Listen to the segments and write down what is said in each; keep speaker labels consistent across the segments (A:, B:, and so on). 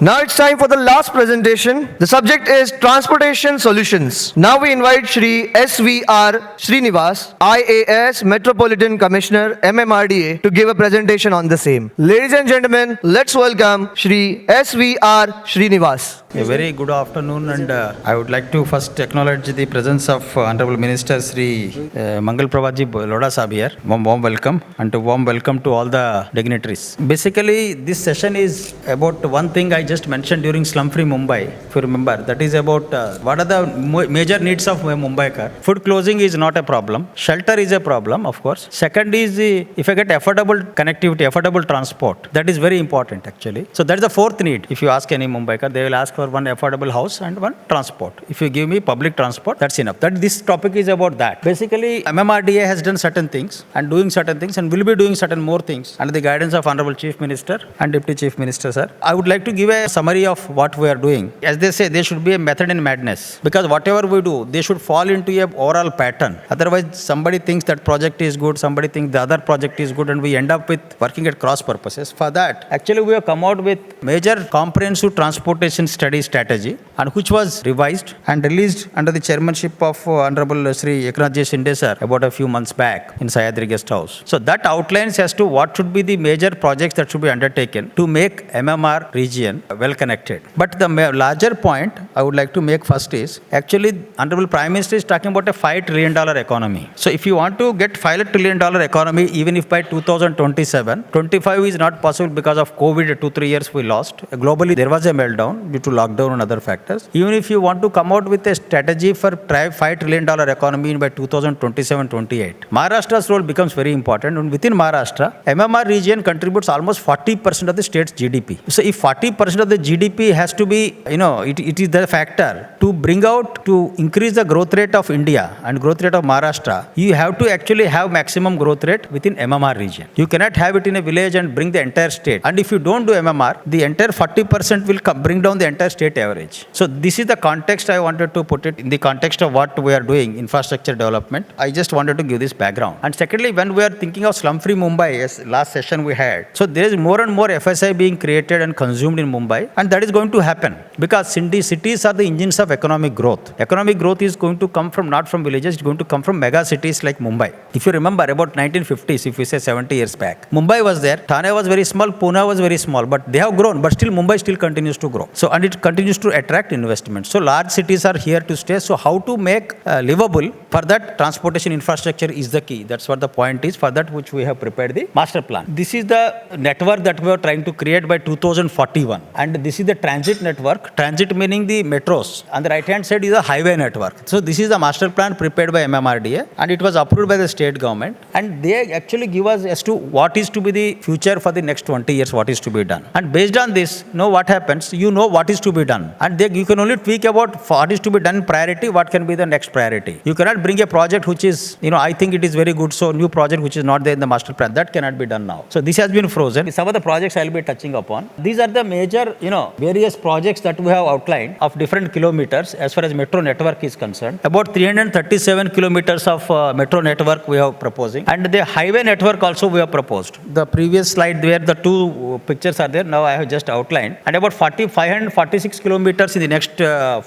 A: Now it's time for the last presentation. The subject is transportation solutions. Now we invite Shri SVR Srinivas, IAS Metropolitan Commissioner, MMRDA, to give a presentation on the same. Ladies and gentlemen, let's welcome Shri SVR Srinivas.
B: A very good afternoon, and I would like to first acknowledge the presence of Honorable Minister Sri Mangal Prabhatji Loda Sahab here. Warm welcome, and a warm welcome to all the dignitaries. Basically, this session is about one thing I just mentioned during slum-free Mumbai, if you remember. That is about what are the major needs of Mumbaikar. Food closing is not a problem. Shelter is a problem, of course. Second is if I get affordable connectivity, affordable transport. That is very important actually. So that is the fourth need. If you ask any Mumbaikar, they will ask for one affordable house and one transport. If you give me public transport, that's enough. This topic is about that. Basically, MMRDA has done certain things and doing certain things and will be doing certain more things under the guidance of Honorable Chief Minister and Deputy Chief Minister, sir. I would like to give a summary of what we are doing. As they say, there should be a method in madness. Because whatever we do, they should fall into a overall pattern. Otherwise, somebody thinks that project is good, somebody thinks the other project is good, and we end up with working at cross purposes. For that, actually we have come out with major comprehensive transportation study strategy, and which was revised and released under the chairmanship of Honorable Sri Eknathji Shinde sir about a few months back in Sayadri Guest House. So that outlines as to what should be the major projects that should be undertaken to make MMR region well connected. But the larger point I would like to make first is, actually Honorable Prime Minister is talking about a $5 trillion economy. So if you want to get $5 trillion economy, even if by 2027, 25 is not possible because of COVID, 2-3 years we lost. Globally there was a meltdown due to lockdown and other factors. Even if you want to come out with a strategy for $5 trillion economy by 2027-28, Maharashtra's role becomes very important. And within Maharashtra, MMR region contributes almost 40% of the state's GDP. So if 40% of the GDP has to be, it is the factor to bring out, to increase the growth rate of India and growth rate of Maharashtra, you have to actually have maximum growth rate within MMR region. You cannot have it in a village and bring the entire state. And if you don't do MMR, the entire 40% will bring down the entire state average. So this is the context I wanted to put it in the context of what we are doing, infrastructure development. I just wanted to give this background. And secondly, when we are thinking of slum-free Mumbai, as last session we had, so there is more and more FSI being created and consumed in Mumbai, and that is going to happen because cities are the engines of economic growth. Economic growth is going to come from not from villages, it's going to come from mega cities like Mumbai. If you remember about 1950s, if we say 70 years back, Mumbai was there, Thane was very small, Pune was very small, but they have grown, but still Mumbai still continues to grow. So, and it continues to attract investment. So large cities are here to stay. So how to make livable, for that transportation infrastructure is the key. That's what the point is. For that which we have prepared the master plan. This is the network that we are trying to create by 2041. And this is the transit network. Transit meaning the metros. On the right hand side is a highway network. So this is the master plan prepared by MMRDA, and it was approved by the state government. And they actually give us as to what is to be the future for the next 20 years, what is to be done. And based on this, what happens, what is to be done. And you can only tweak about what is to be done in priority, what can be the next priority. You cannot bring a project which is, I think it is very good, so new project which is not there in the master plan. That cannot be done now. So this has been frozen. Some of the projects I will be touching upon. These are the major, various projects that we have outlined of different kilometers as far as metro network is concerned. About 337 kilometers of metro network we are proposing. And the highway network also we have proposed. The previous slide where the two pictures are there, now I have just outlined. And about 546 kilometers in the next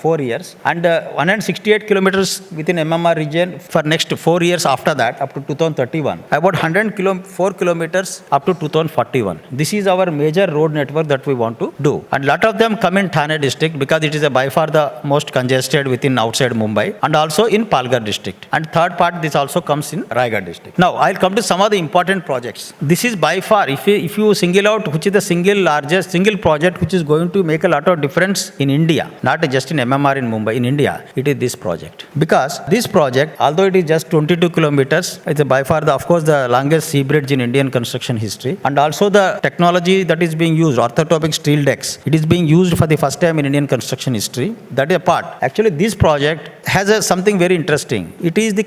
B: 4 years, and 168 kilometers within MMR region for next 4 years after that, up to 2031. About 104 kilometers up to 2041. This is our major road network that we want to do. And lot of them come in Thane district because it is by far the most congested within outside Mumbai, and also in Palghar district. And third part, this also comes in Raigad district. Now, I'll come to some of the important projects. This is by far, if you single out which is the single project which is going to make a lot of difference in India, not just in MMR in Mumbai, in India, it is this project. Because this project, although it is just 22 kilometers, it's by far of course the longest sea bridge in Indian construction history, and also the technology that is being used, orthotopic steel decks, it is being used for the first time in Indian construction history. That is apart, actually this project has something very interesting. It is the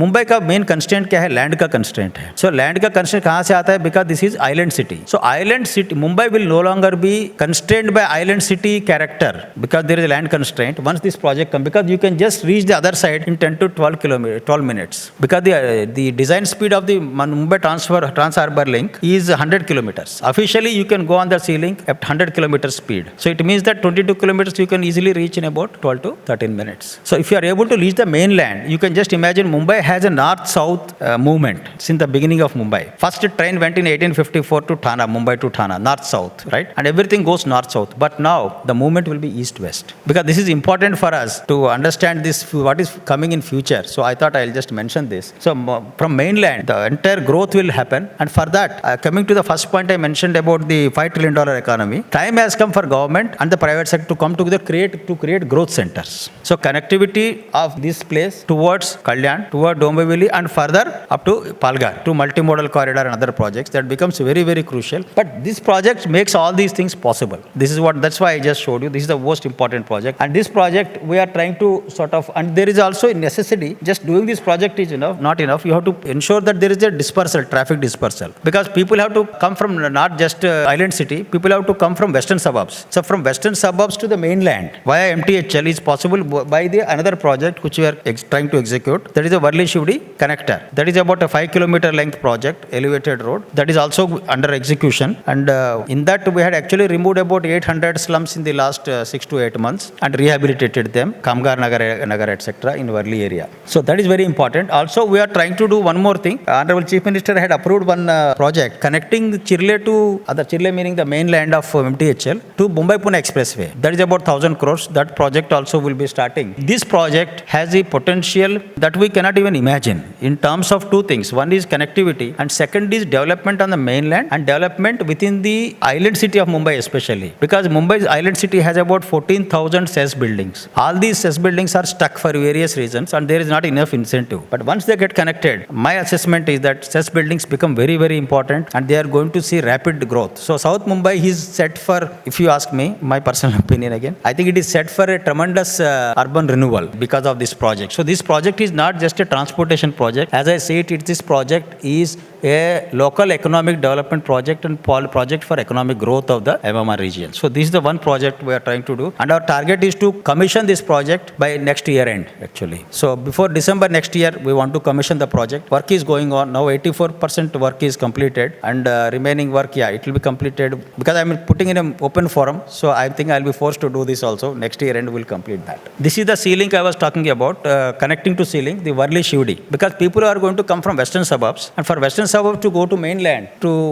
B: Mumbai का main constraint क्या है? Land का constraint है. So land का constraint कहाँ से आता है? Because this is island city. So island city, Mumbai will no longer be constrained by island city character because there is a land constraint. Once this project comes, because you can just reach the other side in 10 to 12 minutes. Because the design speed of the Mumbai Trans-Harbour Link is 100 kilometers. Officially, you can go on the sea link at 100 kilometers speed. So it means that 22 kilometers you can easily reach in about 12 to 13 minutes. So if you are able to reach the mainland, you can just imagine Mumbai has a north-south movement since the beginning of Mumbai. First train went in 1854 to Thana, Mumbai to Thana, north-south, right? And everything goes north-south. But now the movement will be east-west. Because this is important for us to understand this, what is coming in future. So I thought I'll just mention this. So from mainland, the entire growth will happen. And for that, coming to the first point I mentioned about the $5 trillion economy, time has come for government and the private sector to come together to create growth centers. So connectivity of this place towards Kalyan, toward Dombivli and further up to Palghar, to multimodal corridor and other projects, that becomes very, very crucial. But this project makes all these things possible. That's why I just showed you. This is the most important project. And this project, we are trying to sort of, and there is also a necessity, just doing this project is not enough. You have to ensure that there is a dispersal, traffic dispersal. Because people have to come from not just island city, people have to come from western suburbs. So from western suburbs to the mainland via MTHL is possible by another project which we are trying to execute. That is a Varli-Shivdi connector. That is about a 5-kilometer length project, elevated road. That is also under execution. And in that we had actually removed about 800 slums in the last 6 to 8 months and rehabilitated them, Kamgar Nagar, etc. in Varli area. So that is very important. Also we are trying to do one more thing. Honorable Chief Minister had approved one project connecting Chirle to Chirle meaning the mainland of MTHL to Mumbai-Pune Expressway. That is about 1,000 crores. That project also will be starting. This project has a potential that we cannot even imagine in terms of two things. One is connectivity and second is development on the mainland and development within the island city of Mumbai especially. Because Mumbai's island city has about 14,000 cess buildings. All these cess buildings are stuck for various reasons and there is not enough incentive. But once they get connected, my assessment is that cess buildings become very, very important and they are going to see rapid growth. So South Mumbai is set for, if you ask me, my personal opinion again, I think it is set for a tremendous urban renewal because of this project. So this project is not just a transportation project. As I say it, this project is a local economic development project and project for economic growth of the MMR region. So this is the one project we are trying to do. And our target is to commission this project by next year end actually. So before December next year, we want to commission the project. Work is going on. Now 84% work is completed and remaining work, it will be completed because I am putting in an open forum. So I think I will be forced to do this also. Next year end we will complete that. This is the sea link I was talking about, connecting to sea link, the Varli-Shivdi. Because people are going to come from western suburbs and for western suburbs to go to mainland,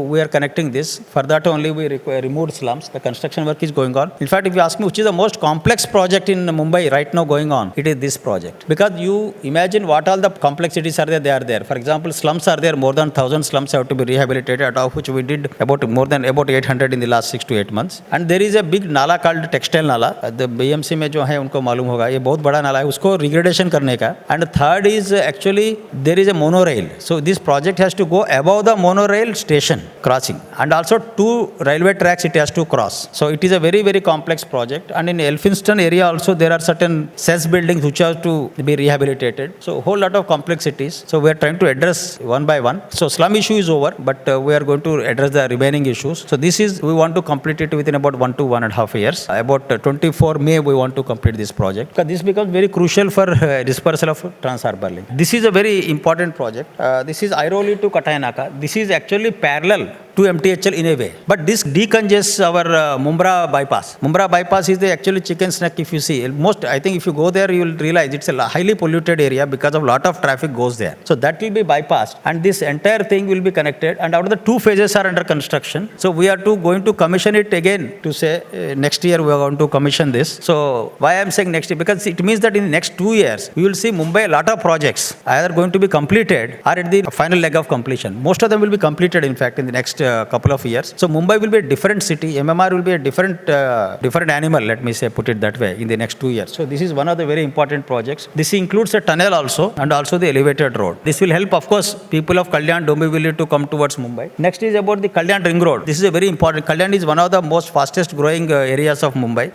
B: we are connecting this. For that only we removed slums. The construction work is going on. In fact, if you ask me which is the most complex project in Mumbai right now going on, it is this project. Because you imagine what all the complexities are there, they are there. For example, slums are there, more than 1,000 slums have to be rehabilitated, out of which we did about 800 in the last 6 to 8 months. And there is a big nala called textile nala. The BMC में जो है उनको मालूम होगा, ये बहुत बड़ा नाला है, उसको रिग्रेडेशन करने का. And third is actually there is a monorail. So this project has to go above the monorail station crossing and also 2 railway tracks it has to cross. So it is a very, very complex project. And in Elphinstone area also there are certain cess buildings which have to be rehabilitated. So a whole lot of complexities. So we are trying to address one by one. So slum issue is over, but we are going to address the remaining issues. So this is, we want to complete it within about 1 to 1.5 years. About 24 May we want to complete this project. Because this becomes very crucial for dispersal of Trans-Harbour Link. This is a very important project. This is Airoli to Katayanaka. This is actually parallel to MTHL in a way. But this decongests our Mumbra bypass. Mumbra bypass is the actually chicken's neck if you see. Most, I think if you go there, you will realize it's a highly polluted area because of lot of traffic goes there. So that will be bypassed and this entire thing will be connected and out of the 2 phases are under construction. So we are going to commission it again to say next year we are going to commission this. So why I am saying next year? Because it means that in the next 2 years, we will see Mumbai a lot of projects either going to be completed or at the final leg of completion. Most of them will be completed in fact in the next couple of years. So Mumbai will be a different city. MMR will be a different animal, let me say, put it that way, in the next 2 years. So this is one of the very important projects. This includes a tunnel also and also the elevated road. This will help, of course, people of Kalyan, Dombivli to come towards Mumbai. Next is about the Kalyan Ring Road. This is a very important. Kalyan is one of the most fastest growing areas of Mumbai,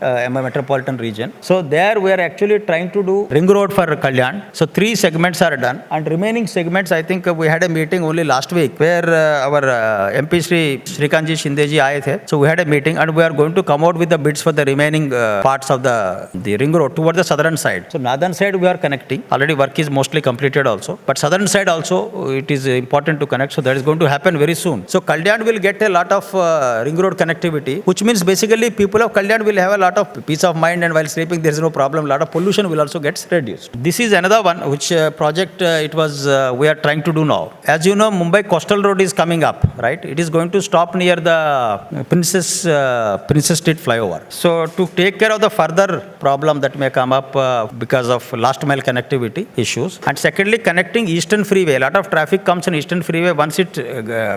B: metropolitan region. So there we are actually trying to do ring road for Kalyan. So 3 segments are done, and remaining segments, I think we had a meeting only last week where our MP Shrikantji Shindeji aaye the. So we had a meeting and we are going to come out with the bids for the remaining parts of the ring road towards the southern side. So northern side we are connecting. Already work is mostly completed also. But southern side also it is important to connect. So that is going to happen very soon. So Kalyan will get a lot of ring road connectivity, which means basically people of Kalyan will have a lot of peace of mind, and while sleeping there is no problem. A lot of pollution will also get reduced. This is another one which project it was we are trying to do now. As you know, Mumbai Coastal Road is coming up, right? It is going to stop near the Princess Street flyover. So to take care of the further problem that may come up because of last mile connectivity issues, and secondly connecting Eastern Freeway. A lot of traffic comes on Eastern Freeway. Once it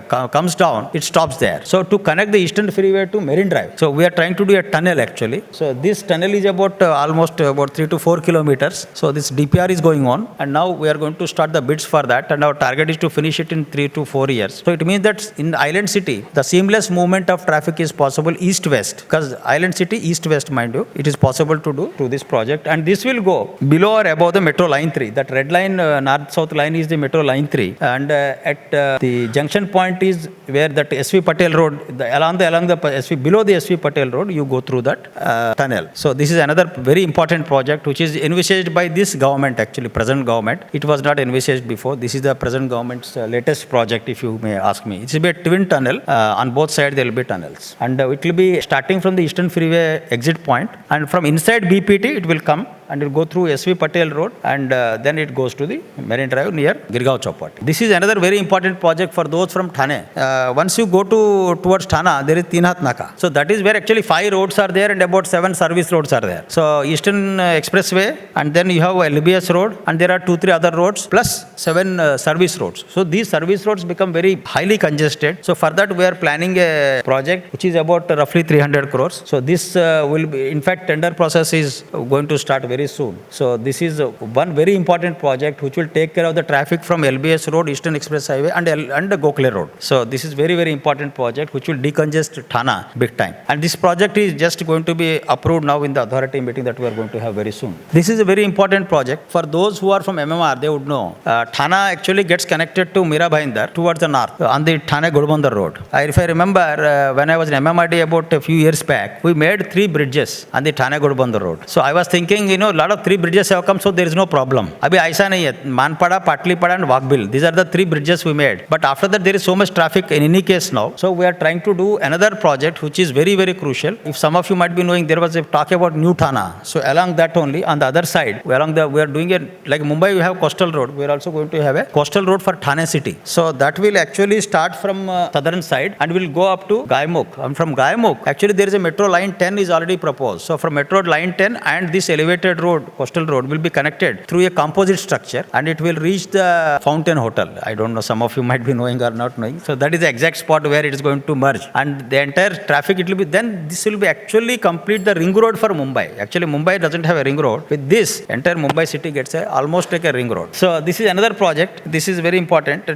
B: comes down, it stops there. So to connect the Eastern Freeway to Marine Drive, so we are trying to do a tunnel actually. So this tunnel is about almost about 3 to 4 kilometers. So this DPR is going on, and now we are going to start the bids for that, and our target is to finish it in 3 to 4 years. So it means that in Island City, the seamless movement of traffic is possible east-west, because Island City east-west, mind you, it is possible to do through this project, and this will go below or above the Metro Line 3. That red line, north-south line is the Metro Line 3, and at the junction point is where that SV Patel Road, along the SV, below the SV Patel Road, you go through that tunnel. So this is another very important project which is envisaged by this government, actually present government. It was not envisaged before. This is the present government's latest project, if you may ask me. It will be a twin tunnel. On both sides there will be tunnels, and it will be starting from the Eastern Freeway exit point, and from inside BPT it will come and it will go through SV Patel Road, and then it goes to the Marine Drive near Girgaon Chowpatty. This is another very important project for those from Thane. Once you go towards Thana, there is Teenhat Naka. So that is where actually 5 roads are there and about 7 service roads are there. So Eastern Expressway, and then you have LBS Road, and there are 2-3 other roads plus 7 service roads. So these service roads become very highly congested. So for that we are planning a project which is about roughly 300 crores. So this will be, in fact, tender process is going to start very soon. So this is one very important project which will take care of the traffic from LBS Road, Eastern Express Highway, and Gokhale Road. So this is very, very important project which will decongest Thana big time. And this project is just going to be approved now in the authority meeting that we are going to have very soon. This is a very important project. For those who are from MMR, they would know. Thana actually gets connected to Mira Bhainder towards the north on the Thane Ghodbandar Road. If I remember, when I was in MMRDA about a few years back, we made 3 bridges on the Thane Ghodbandar Road. So I was thinking, a lot of 3 bridges have come, so there is no problem. Abhi aisa nahi hai. Manpada, Patlipada and Wakbil. These are the 3 bridges we made. But after that, there is so much traffic in any case now. So we are trying to do another project which is very, very crucial. If some of you might be knowing, there was a talk about New Thana. So along that only, on the other side, we are doing it, like Mumbai we have coastal road. We are also going to have a coastal road for Thane city. So that will actually start from southern side and will go up to Gaimukh. And from Gaimukh, actually there is a Metro Line 10 is already proposed. So from Metro Line 10 and this elevated road, coastal road, will be connected through a composite structure, and it will reach the Fountain Hotel. I don't know, some of you might be knowing or not knowing. So that is the exact spot where it is going to merge. And the entire traffic, it will be, then this will be actually complete the ring road for Mumbai. Actually, Mumbai doesn't have a ring road. With this, entire Mumbai city gets almost like a ring road. So this is another project. This is very important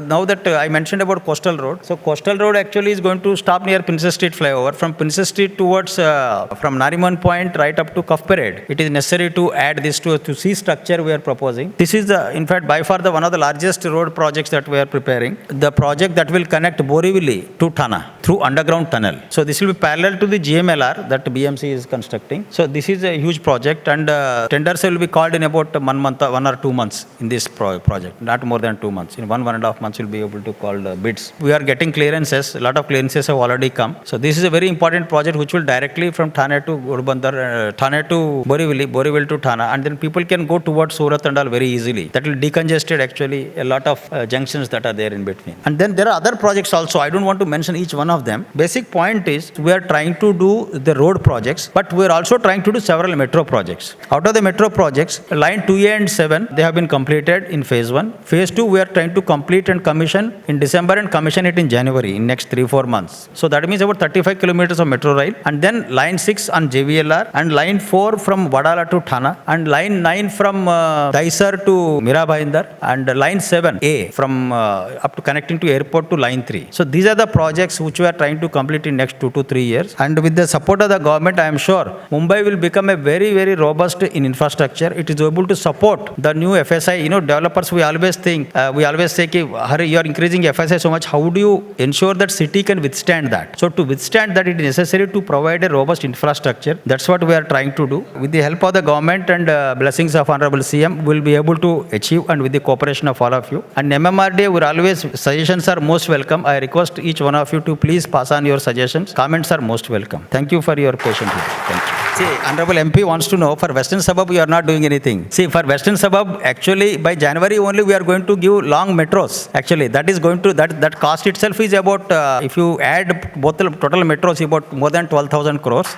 B: now that I mentioned about coastal road. So coastal road actually is going to stop near Princess Street flyover. From Princess Street towards, from Nariman Point right up to Cuff Parade. It is necessary to add this to C structure we are proposing. This is in fact by far one of the largest road projects that we are preparing. The project that will connect Borivali to Thana through underground tunnel. So this will be parallel to the GMLR that BMC is constructing. So this is a huge project, and tenders will be called in about 1 or 2 months in this project. Not more than 2 months. In 1.5 months we'll be able to call the bids. We are getting clearances. A lot of clearances have already come. So this is a very important project which will directly from Thane to Ghodbandar, Thane to Borivali actually Borivali to Thana, and then people can go towards Surat and all very easily. That will decongested actually a lot of junctions that are there in between. And then there are other projects also. I don't want to mention each one of them. Basic point is we are trying to do the road projects, but we are also trying to do several metro projects. Out of the metro projects, line 2A and 7, they have been completed in phase 1. Phase 2, we are trying to complete and commission in December and commission it in January, in next 3-4 months. So that means about 35 kilometers of metro rail, and then line 6 on JVLR, and line 4 from Vadala to Thana, and line 9 from Daisar to Mira Bhayandar, and line 7A from up to connecting to airport to line 3. So these are the projects which we are trying to complete in next 2 to 3 years. And with the support of the government, I am sure Mumbai will become a very, very robust in infrastructure. It is able to support the new FSI. You know, developers, we always think, we always say, Hari, you are increasing FSI so much. How do you ensure that city can withstand that? So to withstand that, it is necessary to provide a robust infrastructure. That's what we are trying to do. With the help of the government and blessings of Honorable CM, we will be able to achieve, and with the cooperation of all of you. And MMRDA, we always, suggestions are most welcome. I request each one of you to please pass on your suggestions. Comments are most welcome. Thank you for your patience. Thank you. See, Honorable MP wants to know, for Western Suburb, you are not doing anything. See, for Western Suburb, actually, by January only, we are going to give long metros. Actually, that is going to, that cost itself is about, if you add both the total metros, about more than 12,000 crores.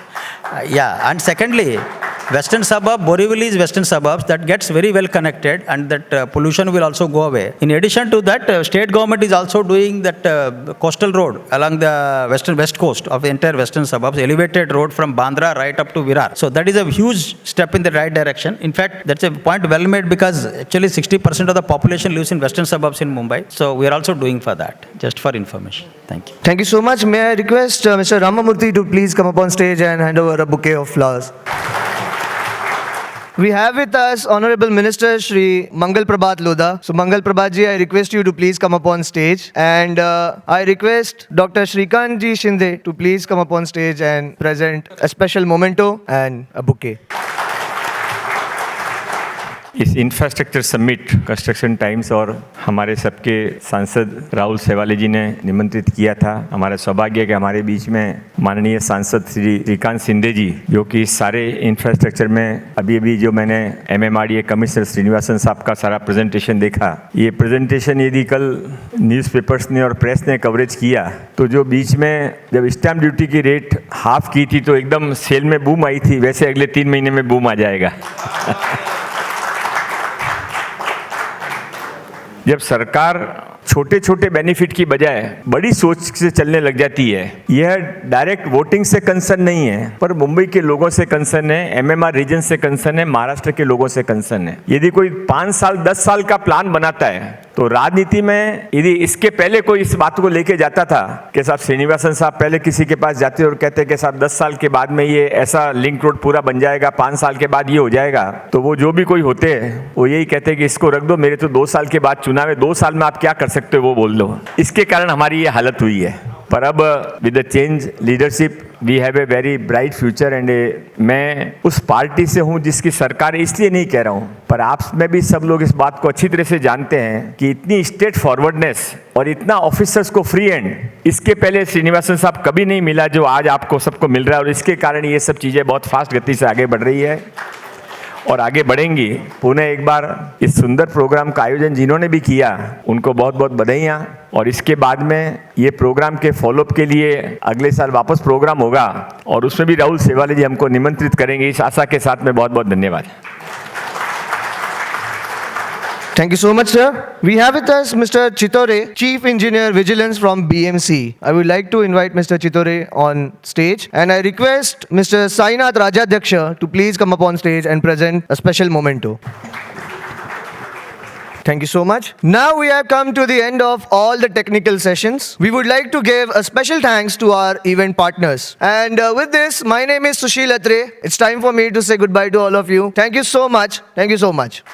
B: Yeah, and secondly, Western Suburb, Borivali is Western Suburbs, that gets very well connected, and that pollution will also go away. In addition to that, state government is also doing that coastal road along the west coast of the entire Western Suburbs, elevated road from Bandra right up to Virar. So that is a huge step in the right direction. In fact, that's a point well made, because actually 60% of the population lives in Western Suburbs in Mumbai. So we are also doing for that, just for information. Thank you.
A: Thank you so much. May I request Mr. Ramamurthy to please come up on stage and hand over a bouquet of flowers. We have with us Honorable Minister Shri Mangal Prabhat Lodha. So Mangal Prabhat ji, I request you to please come up on stage. And I request Dr. Shrikant ji Shinde to please come up on stage and present a special memento and a bouquet.
C: इस infrastructure summit construction times और हमारे सबके सांसद राहुल सेवाले जी ने निमंत्रित किया था। हमारा सौभाग्य है कि हमारे बीच में माननीय सांसद श्री श्रीकांत शिंदे जी, जो कि सारे इंफ्रास्ट्रक्चर में अभी जो मैंने MMRDA कमिश्नर श्रीनिवासन साहब का सारा प्रेजेंटेशन देखा, ये प्रेजेंटेशन यदि कल न्यूज़पेपर्स ने और प्रेस ने कवरेज किया, तो जो बीच में जब स्टैम्प ड्यूटी की रेट हाफ की थी तो एकदम सेल में बूम आई थी, वैसे अगले 3 महीने में बूम आ जाएगा। जब सरकार छोटे छोटे बेनिफिट की बजाय बड़ी सोच से चलने लग जाती है, यह डायरेक्ट वोटिंग से कंसर्न नहीं है, पर मुंबई के लोगों से कंसर्न है, MMR रीजन से कंसर्न है, महाराष्ट्र के लोगों से कंसर्न है। यदि कोई 5 साल 10 साल का प्लान बनाता है, तो राजनीति में यदि इसके पहले कोई इस बात को लेके जाता था कि साहब श्रीनिवासन साहब पहले किसी के पास जाते और कहते कि साहब 10 साल के बाद में ये ऐसा लिंक रोड पूरा बन जाएगा, 5 साल के बाद ये हो जाएगा, तो वो जो भी कोई होते हैं वो यही कहते हैं कि इसको रख दो, मेरे तो 2 साल के बाद चुनाव है, 2 साल में आप क्या कर सकते हो वो बोल दो। इसके कारण हमारी ये हालत हुई है। पर अब with the change leadership we have a very bright future and मैं उस पार्टी से हूँ जिसकी सरकार, इसलिए नहीं कह रहा हूँ, पर आप में भी सब लोग इस बात को अच्छी तरह से जानते हैं कि इतनी स्टेट फॉरवर्डनेस और इतना ऑफिसर्स को फ्री हैंड इसके पहले श्रीनिवासन साहब कभी नहीं मिला जो आज आपको सबको मिल रहा है, और इसके कारण ये सब चीज़ें बहुत फास्ट गति से आगे बढ़ रही है और आगे बढ़ेंगी। पुनः एक बार इस सुंदर प्रोग्राम का आयोजन जिन्होंने भी किया उनको बहुत बहुत बधाइयाँ, और इसके बाद में ये प्रोग्राम के फॉलोअप के लिए अगले साल वापस प्रोग्राम होगा और उसमें भी राहुल सेवाले जी हमको निमंत्रित करेंगे। इस आशा के साथ में बहुत बहुत धन्यवाद।
A: Thank you so much, sir. We have with us Mr. Chitore, Chief Engineer Vigilance from BMC. I would like to invite Mr. Chitore on stage, and I request Mr. Sainath Rajadhyaksha to please come up on stage and present a special memento. Thank you so much. Now we have come to the end of all the technical sessions. We would like to give a special thanks to our event partners. And with this, my name is Sushil Atre. It's time for me to say goodbye to all of you. Thank you so much. Thank you so much.